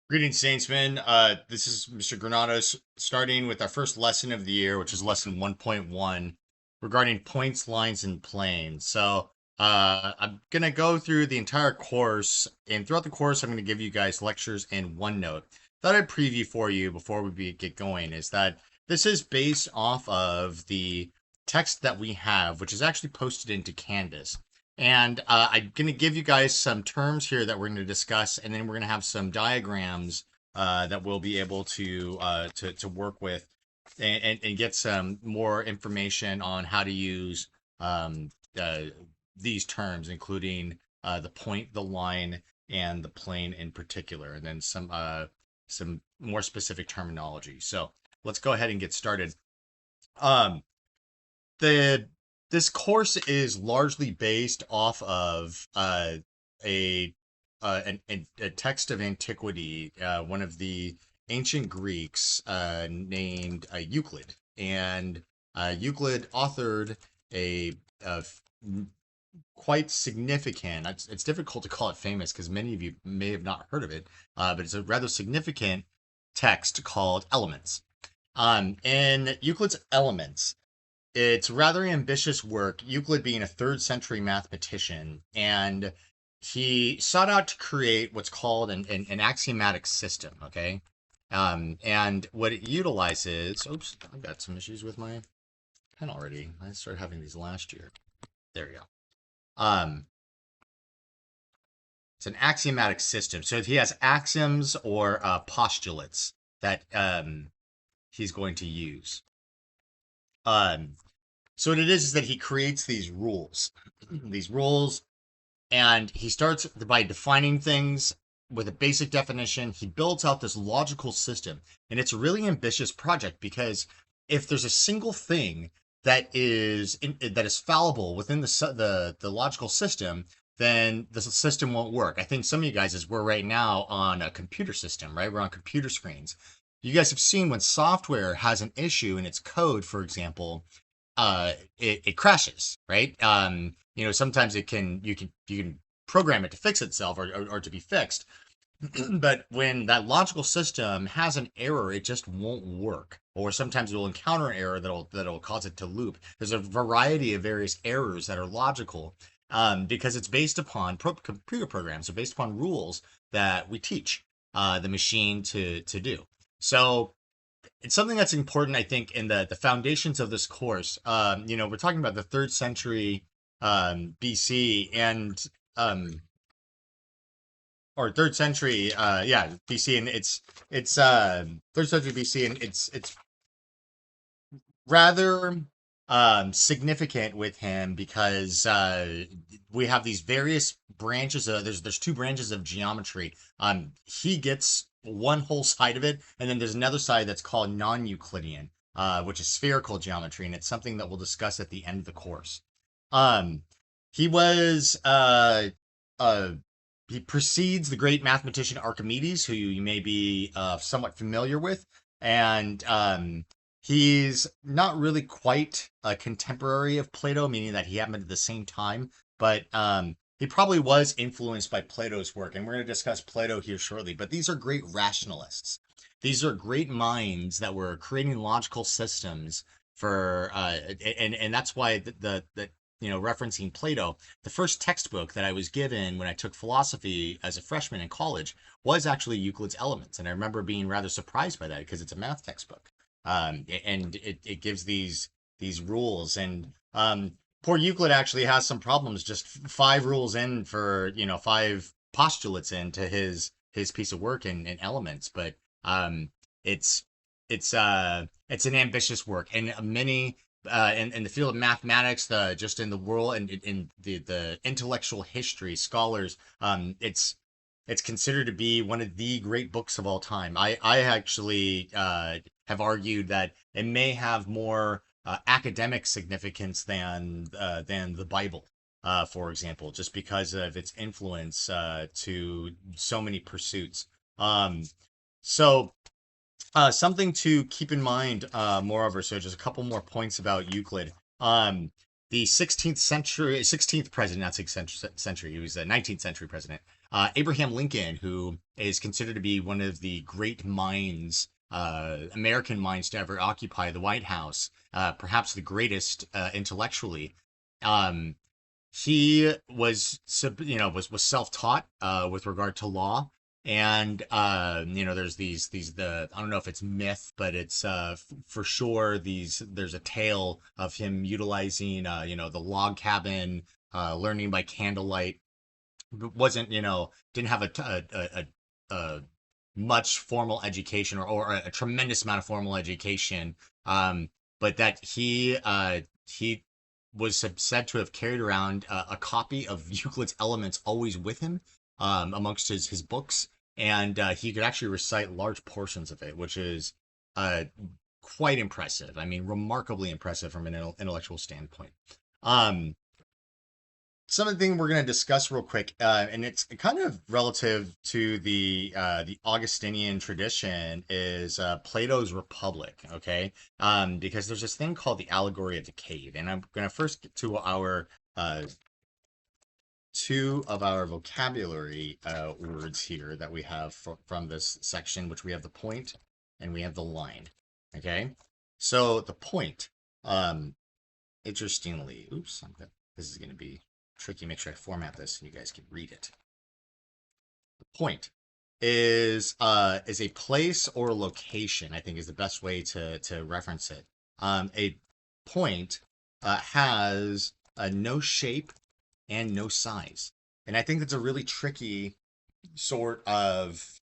Greetings, Saintsmen. This is Mr. Granados, starting with our first lesson of the year, which is lesson 1.1 regarding points, lines, and planes. I'm going to go through the entire course, and throughout the course, I'm going to give you guys lectures and OneNote. Thought I'd preview for you before get going is that this is based off of the text that we have, which is actually posted into Canvas. And I'm going to give you guys some terms here that we're going to discuss, and then we're going to have some diagrams that we'll be able to work with and get some more information on how to use um, uh, these terms, including the point, the line, and the plane in particular, and then some more specific terminology. So let's go ahead and get started. Um, the this course is largely based off of a a text of antiquity, one of the ancient Greeks named Euclid, and Euclid authored a quite significant. It's difficult to call it famous because many of you may have not heard of it, but it's a rather significant text called Elements. In Euclid's Elements, it's rather ambitious work, Euclid being a third century mathematician, and he sought out to create what's called an axiomatic system, okay? And what it utilizes, oops, I've got some issues with my pen already. I started having these last year. There we go. Um, it's an axiomatic system. So he has axioms or postulates that he's going to use. Um, so what it is that he creates these rules, these rules, and he starts by defining things with a basic definition. He builds out this logical system, and it's a really ambitious project because if there's a single thing that is fallible within the logical system, then the system won't work. I think some of you guys, as we're right now on a computer system, right? We're on computer screens. You guys have seen when software has an issue in its code, for example, it crashes, right? Sometimes you can program it to fix itself or to be fixed. But when that logical system has an error, it just won't work. Or sometimes it will encounter an error that'll cause it to loop. There's a variety of various errors that are logical because it's based upon computer programs, are based upon rules that we teach the machine to do. So it's something that's important, I think, in the foundations of this course. We're talking about the third century BC and or third century, yeah, BC, and it's third century BC, and it's rather significant with him because we have these various branches of there's two branches of geometry. He gets one whole side of it, and then there's another side that's called non-Euclidean, which is spherical geometry, and it's something that we'll discuss at the end of the course. Um, he was uh he precedes the great mathematician Archimedes, who you may be somewhat familiar with, and he's not really quite a contemporary of Plato, meaning that he happened at the same time, but he probably was influenced by Plato's work. And we're going to discuss Plato here shortly. But these are great rationalists. These are great minds that were creating logical systems for, and that's why referencing Plato, the first textbook that I was given when I took philosophy as a freshman in college was actually Euclid's Elements. And I remember being rather surprised by that because it's a math textbook, and it gives these rules. And poor Euclid actually has some problems. Just five rules in for five postulates into his piece of work in Elements, but it's it's an ambitious work, and many in the field of mathematics, just in the world and in the intellectual history scholars, it's considered to be one of the great books of all time. I actually have argued that it may have more academic significance than the Bible, for example, just because of its influence to so many pursuits. Um, something to keep in mind, moreover, so just a couple more points about Euclid. the 16th president, not 16th century, he was a 19th century president, Abraham Lincoln, who is considered to be one of the great minds, American minds to ever occupy the White House, perhaps the greatest intellectually. Um, he was, was self-taught with regard to law. And there's the I don't know if it's myth, but it's for sure there's a tale of him utilizing the log cabin, learning by candlelight. Wasn't didn't have a much formal education, or a tremendous amount of formal education, but that he was said to have carried around a copy of Euclid's Elements always with him, amongst his books, and he could actually recite large portions of it, which is uh, quite impressive. I mean, remarkably impressive from an intellectual standpoint. Um, Something we're going to discuss real quick, and it's kind of relative to the Augustinian tradition, is Plato's Republic. Okay, because there's this thing called the allegory of the cave, and I'm going to first get to our two of our vocabulary words here that we have from this section, which we have the point and we have the line. Okay, so the point, interestingly, oops, this is going to be tricky. Make sure I format this and you guys can read it. The point is a place or location, I think, is the best way to reference it. A point has no shape and no size, and I think that's a really tricky sort of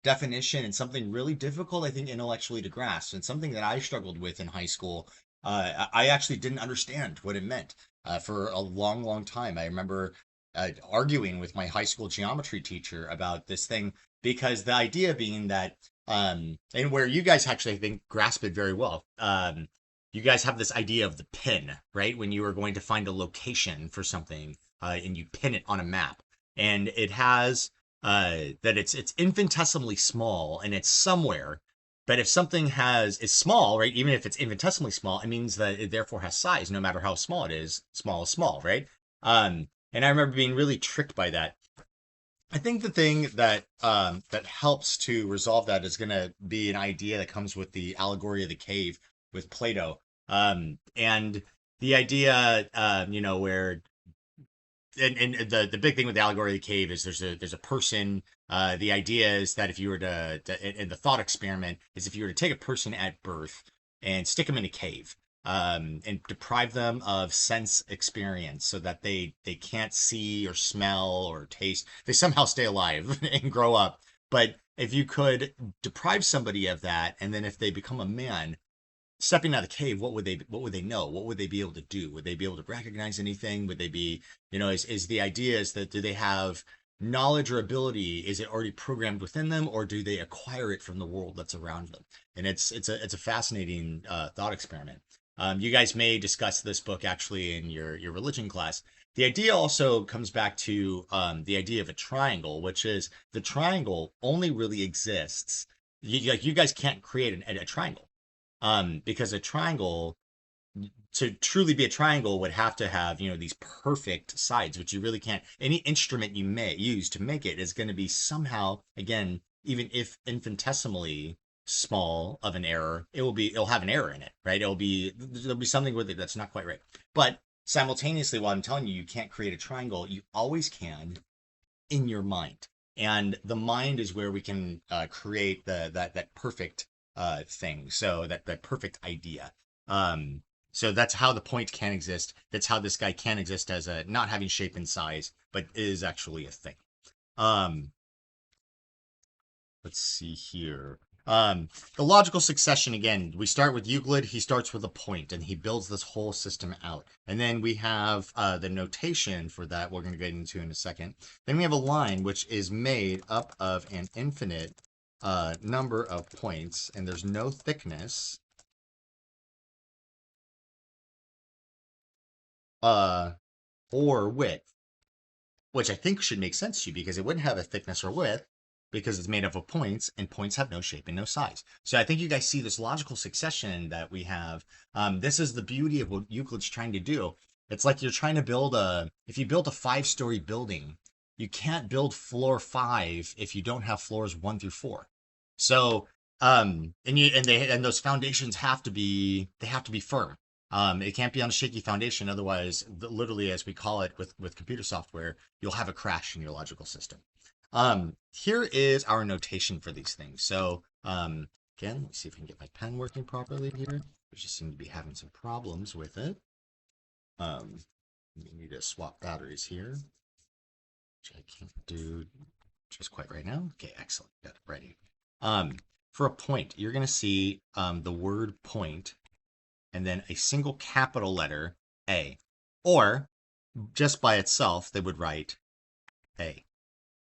definition, and something really difficult, I think, intellectually to grasp, and something that I struggled with in high school. I actually didn't understand what it meant for a long, long time. I remember arguing with my high school geometry teacher about this thing, because the idea being that, and where you guys actually, I think, grasp it very well. You guys have this idea of the pin, right? When you are going to find a location for something, and you pin it on a map, and it has that it's infinitesimally small and it's somewhere. But if something is small, right, even if it's infinitesimally small, it means that it therefore has size, no matter how small it is. Small is small, right? And I remember being really tricked by that. I think the thing that helps to resolve that is going to be an idea that comes with the allegory of the cave with Plato, and the idea, where, and the big thing with the allegory of the cave is there's a person. The idea is that if you were in the thought experiment, is if you were to take a person at birth and stick them in a cave, and deprive them of sense experience, so that they can't see or smell or taste, they somehow stay alive and grow up. But if you could deprive somebody of that, and then if they become a man, stepping out of the cave, what would they know? What would they be able to do? Would they be able to recognize anything? Would they be, is the idea is that, do they have knowledge or ability? Is it already programmed within them, or do they acquire it from the world that's around them? And it's a fascinating thought experiment. You guys may discuss this book actually in your religion class. The idea also comes back to the idea of a triangle, which is the triangle only really exists. You guys can't create a triangle, because a triangle, to truly be a triangle, would have to have these perfect sides, which you really can't. Any instrument you may use to make it is going to be somehow, again, even if infinitesimally small of an error, it'll have an error in it, right? There'll be something with it that's not quite right. But simultaneously, while I'm telling you you can't create a triangle, you always can in your mind. And the mind is where we can create that perfect thing. So that perfect idea. So that's how the point can exist. That's how this guy can exist, as a not having shape and size, but is actually a thing. Um, let's see here. The logical succession, again, we start with Euclid. He starts with a point and he builds this whole system out. And then we have the notation for that we're going to get into in a second. Then we have a line which is made up of an infinite number of points, and there's no thickness or width, which I think should make sense to you, because it wouldn't have a thickness or width because it's made up of points, and points have no shape and no size. So I think you guys see this logical succession that we have. This is the beauty of what Euclid's trying to do. It's like you're trying to build if you build a 5-story building, you can't build floor 5 if you don't have floors 1 through 4. So, and those foundations have to be firm. It can't be on a shaky foundation. Otherwise, literally, as we call it with computer software, you'll have a crash in your logical system. Here is our notation for these things. So, again, let me see if I can get my pen working properly here. We just seem to be having some problems with it. We need to swap batteries here, which I can't do just quite right now. Okay, excellent. Got it ready. For a point, you're going to see the word point and then a single capital letter A. Or just by itself, they would write A.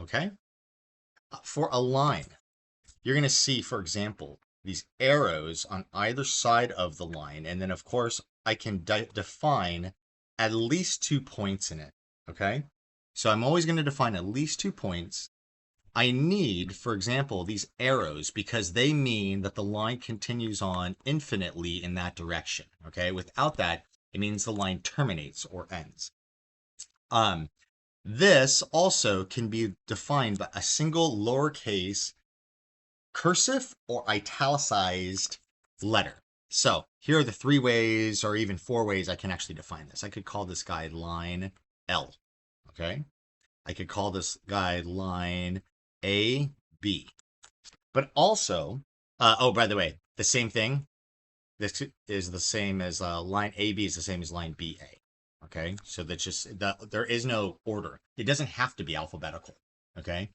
Okay? For a line, you're going to see, for example, these arrows on either side of the line. And then, of course, I can define at least 2 points in it. Okay? So I'm always going to define at least 2 points. I need, for example, these arrows because they mean that the line continues on infinitely in that direction. Okay? Without that, it means the line terminates or ends. This also can be defined by a single lowercase cursive or italicized letter. So here are the 3 ways or even 4 ways I can actually define this. I could call this guy line L. Okay? I could call this guy line A, B. But also, oh, by the way, the same thing. This is the same as line AB is the same as line BA. Okay, so that's just there is no order. It doesn't have to be alphabetical. Okay,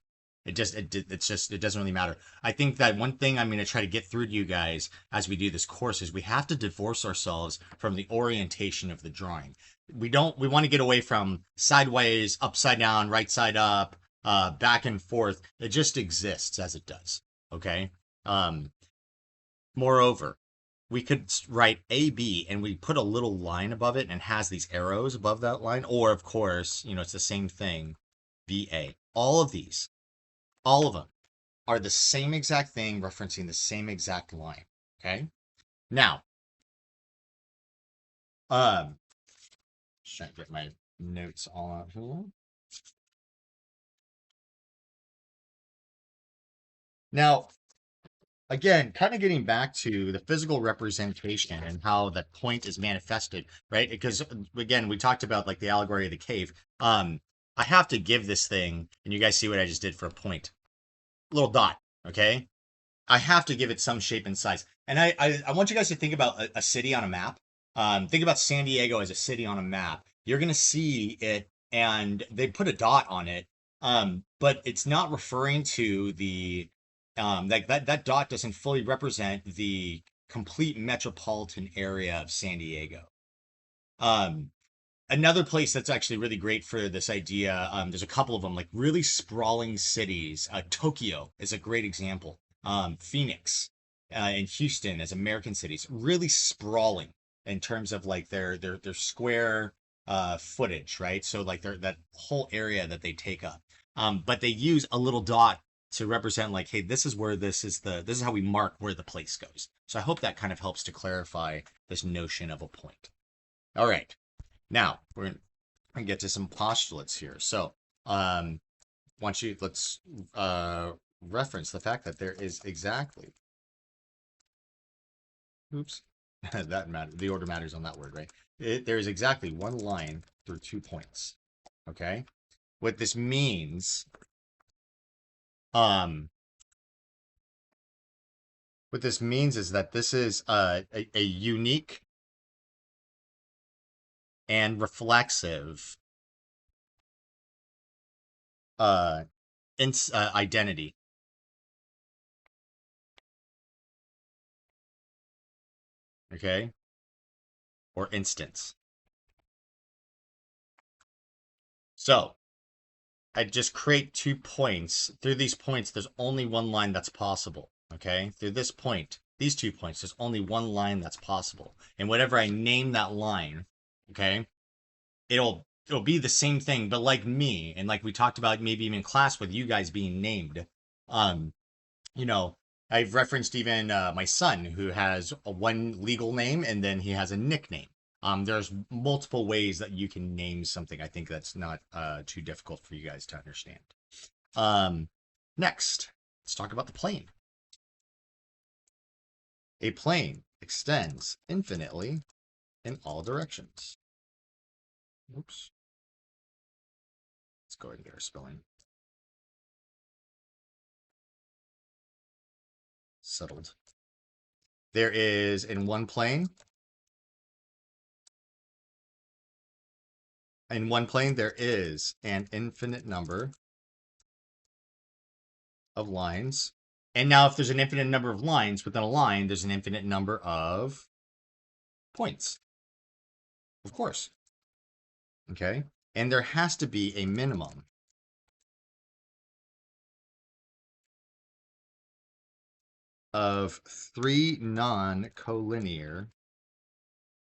it doesn't really matter. I think that one thing I'm going to try to get through to you guys as we do this course is we have to divorce ourselves from the orientation of the drawing. We want to get away from sideways, upside down, right side up, back and forth. It just exists as it does. Okay. Moreover, we could write AB and we put a little line above it and it has these arrows above that line. Or, of course, it's the same thing, BA. All of them are the same exact thing referencing the same exact line. Okay? Now, trying to get my notes all out here. Now, again, kind of getting back to the physical representation and how that point is manifested, right? Because again, we talked about like the allegory of the cave. I have to give this thing, and you guys see what I just did for a point, little dot, okay? I have to give it some shape and size. And I want you guys to think about a city on a map. Think about San Diego as a city on a map. You're gonna see it, and they put a dot on it, but it's not referring to the like that dot doesn't fully represent the complete metropolitan area of San Diego. Another place that's actually really great for this idea, there's a couple of them, like really sprawling cities. Tokyo is a great example. Phoenix and Houston as American cities, really sprawling in terms of like their square footage, right? So like that whole area that they take up. But they use a little dot to represent like, hey, this is where this is how we mark where the place goes. So I hope that kind of helps to clarify this notion of a point. All right, now we're gonna get to some postulates here. So let's reference the fact that there is exactly, oops, that matter. The order matters on that word, right? There is exactly one line through 2 points. Okay, what this means. What this means is that this is a unique and reflexive identity. Okay? Or instance. So, I just create 2 points. Through these points, there's only one line that's possible. Okay? Through this point, these 2 points, there's only one line that's possible. And whatever I name that line, okay, it'll be the same thing, but like me, and like we talked about maybe even in class with you guys being named, You know, I've referenced even my son who has a one legal name and then he has a nickname. There's multiple ways that you can name something. I think that's not too difficult for you guys to understand. Next, let's talk about the plane. A plane extends infinitely in all directions. Oops. Let's go ahead and get our spelling settled. There is in one plane, there is an infinite number of lines. And now if there's an infinite number of lines within a line, there's an infinite number of points. Of course. Okay. And there has to be a minimum of 3 non-collinear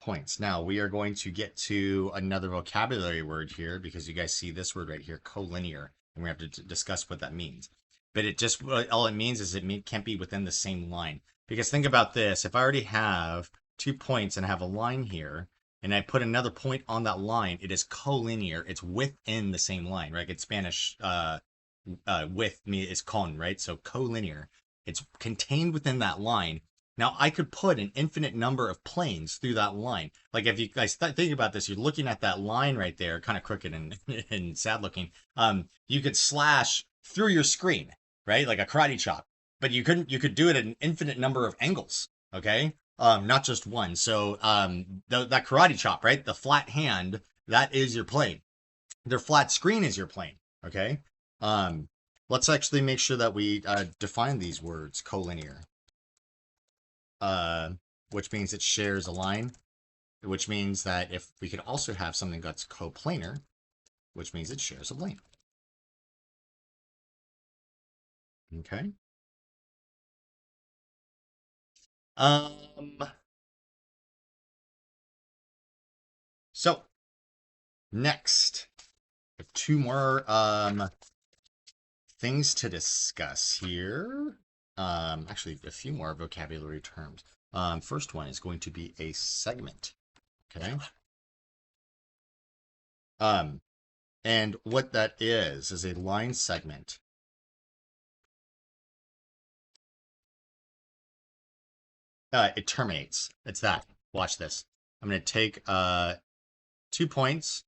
points. Now we are going to get to another vocabulary word here because you guys see this word right here, collinear, and we have to discuss what that means. But it just, all it means is it can't be within the same line. Because think about this, if I already have 2 points and I have a line here, and I put another point on that line, it is collinear. It's within the same line, right? In Spanish, with me is con, right? So collinear. It's contained within that line. Now I could put an infinite number of planes through that line. Like if you guys think about this, you're looking at that line right there, kind of crooked and, and sad looking. You could slash through your screen, right? Like a karate chop, but you could do it at an infinite number of angles. Okay. Not just one. So, that karate chop, right? The flat hand, that is your plane. Their flat screen is your plane. Okay. Let's actually make sure that we define these words, collinear. Which means it shares a line, which means that if we could also have something that's coplanar, which means it shares a lane. Okay. So next, two more things to discuss here. Actually, a few more vocabulary terms. First one is going to be a segment. Okay. And what that is a line segment. It terminates. It's that. Watch this. I'm going to take 2 points,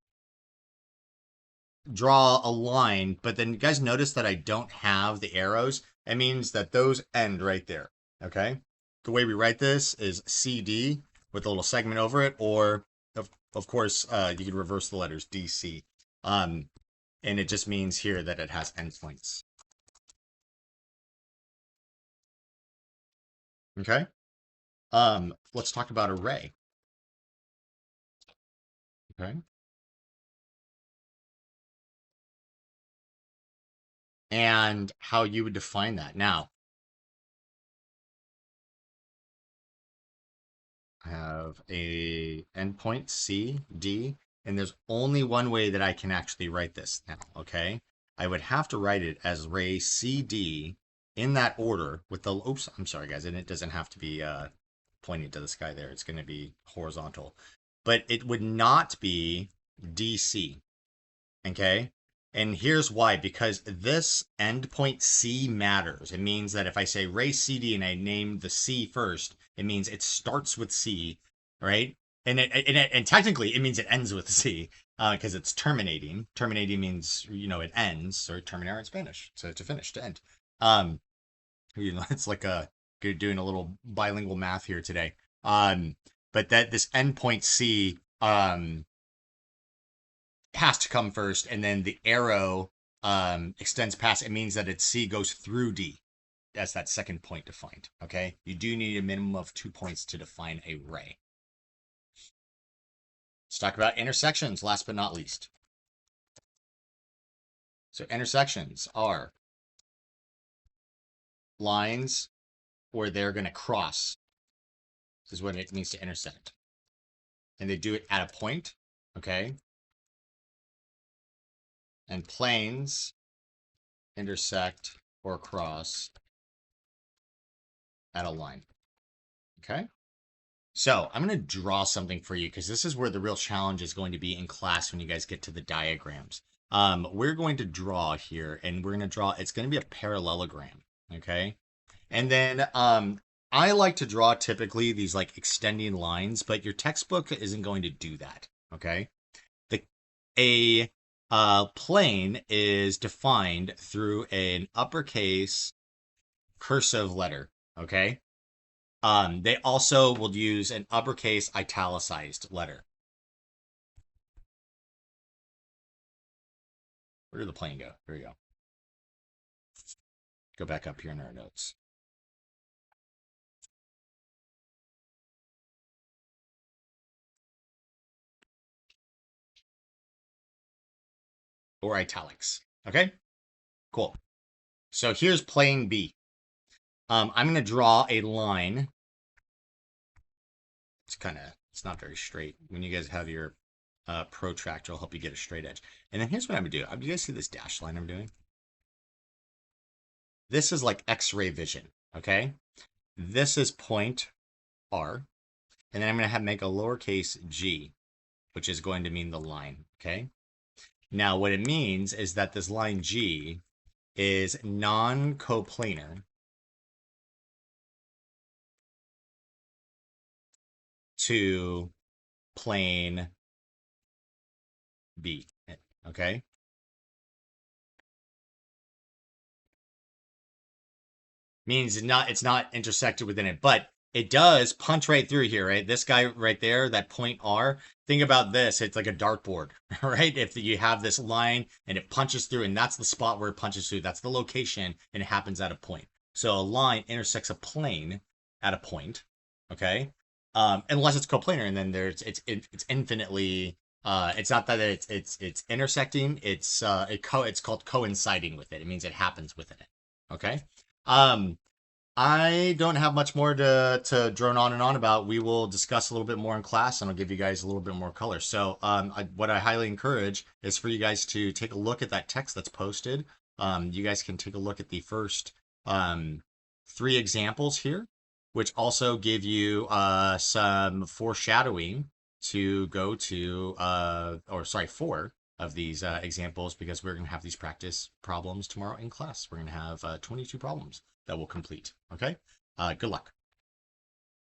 draw a line, but then you guys notice that I don't have the arrows. It means that those end right there. Okay. The way we write this is CD with a little segment over it, or of course, you could reverse the letters DC. And it just means here that it has endpoints. Okay. Let's talk about array. Okay. And how you would define that. Now, I have a endpoint C, D, and there's only one way that I can actually write this now, okay? I would have to write it as array CD in that order with the, oops, I'm sorry guys, and it doesn't have to be pointing to the sky there. It's going to be horizontal. But it would not be DC, okay? And here's why, because this endpoint C matters. It means that if I say array CD and I name the C first, it means it starts with C, right? And technically it means it ends with C because it's terminating. Terminating means, it ends, or terminar in Spanish, so to finish, to end. It's like doing a little bilingual math here today. But that this endpoint C has to come first, and then the arrow extends past. It means that its C goes through D. That's that second point defined. Okay, you do need a minimum of 2 points to define a array. Let's talk about intersections, last but not least. So intersections are lines where they're going to cross. This is what it means to intersect. And they do it at a point, okay? And planes intersect or cross at a line. Okay. So I'm going to draw something for you because this is where the real challenge is going to be in class when you guys get to the diagrams. We're going to draw here, and we're going to draw, it's going to be a parallelogram. Okay. And then I like to draw typically these like extending lines, but your textbook isn't going to do that. Okay. A plane is defined through an uppercase cursive letter. Okay. They also will use an uppercase italicized letter. Where did the plane go? Here we go. Go back up here in our notes. Or italics. Okay, cool. So here's plane B. I'm going to draw a line. It's not very straight. When you guys have your protractor, will help you get a straight edge. And then here's what I'm going to do. Do you guys see this dash line I'm doing? This is like X-ray vision, okay? This is point R. And then I'm going to make a lowercase g, which is going to mean the line, okay? Now, what it means is that this line G is non-coplanar to plane B, okay? Means it's not intersected within it, but it does punch right through here, right? This guy right there, that point R, think about this. It's like a dartboard, right? If you have this line and it punches through, and that's the spot where it punches through, that's the location, and it happens at a point. So a line intersects a plane at a point, okay? Unless it's coplanar, and then it's infinitely it's not that it's intersecting, it's called coinciding with it. It means it happens within it. Okay. I don't have much more to drone on and on about. We will discuss a little bit more in class, and I'll give you guys a little bit more color. So, what I highly encourage is for you guys to take a look at that text that's posted. You guys can take a look at the first 3 examples here, which also give you some foreshadowing to go to, 4 of these examples, because we're going to have these practice problems tomorrow in class. We're going to have 22 problems that we'll complete. Okay. Good luck.